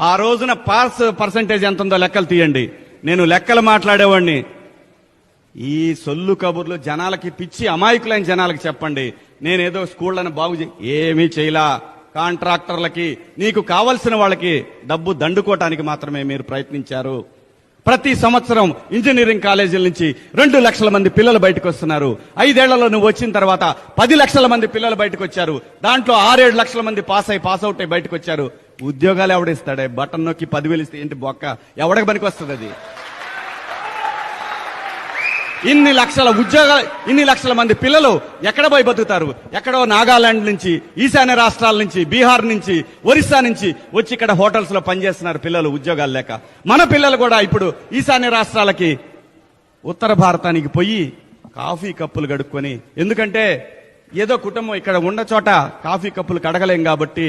ఆ రోజున pass percentage ఎంత ఉందో లెక్కలు తీయండి. నేను లెక్కలు మాట్లాడేవాడిని. ఈ సొల్లు కబుర్లు జనాలకి పిచ్చి అమాయకులైన జనాలకి చెప్పండి. నేనేదో స్కూళ్లను ఏమీ చేయలా. కాంట్రాక్టర్లకి, నీకు కావలసిన వాళ్ళకి డబ్బు దండుకోవటానికి మాత్రమే మీరు ప్రయత్నించారు. ప్రతి సంవత్సరం ఇంజనీరింగ్ కాలేజీల నుంచి 2 లక్షల మంది పిల్లలు బయటకు వస్తున్నారు. 5 ఏళ్లలో నువ్వు వచ్చిన తర్వాత 10 లక్షల మంది పిల్లలు బయటకు వచ్చారు. దాంట్లో 6-7 లక్షల మంది పాస్ అవుట్ అయి బయటకు వచ్చారు. ఉద్యోగాలు ఎవడిస్తాడే? బటన్ నొక్కి 10,000 ఇస్తే ఏంటి బొక్క? ఎవడికి పనికి వస్తుంది అది? ఇన్ని లక్షల ఉద్యోగాలు, ఇన్ని లక్షల మంది పిల్లలు ఎక్కడ పోయి బతుకుతారు? ఎక్కడో నాగాలాండ్ నుంచి, ఈశాన్య రాష్ట్రాల నుంచి, బీహార్ నుంచి, ఒరిస్సా నుంచి వచ్చి ఇక్కడ హోటల్స్ లో పనిచేస్తున్నారు పిల్లలు ఉద్యోగాలు లేక. మన పిల్లలు కూడా ఇప్పుడు ఈశాన్య రాష్ట్రాలకి, ఉత్తర భారతానికి పోయి కాఫీ కప్పులు కడుక్కొని, ఎందుకంటే ఏదో కుటుంబం ఇక్కడ ఉన్న చోట కాఫీ కప్పులు కడగలేం కాబట్టి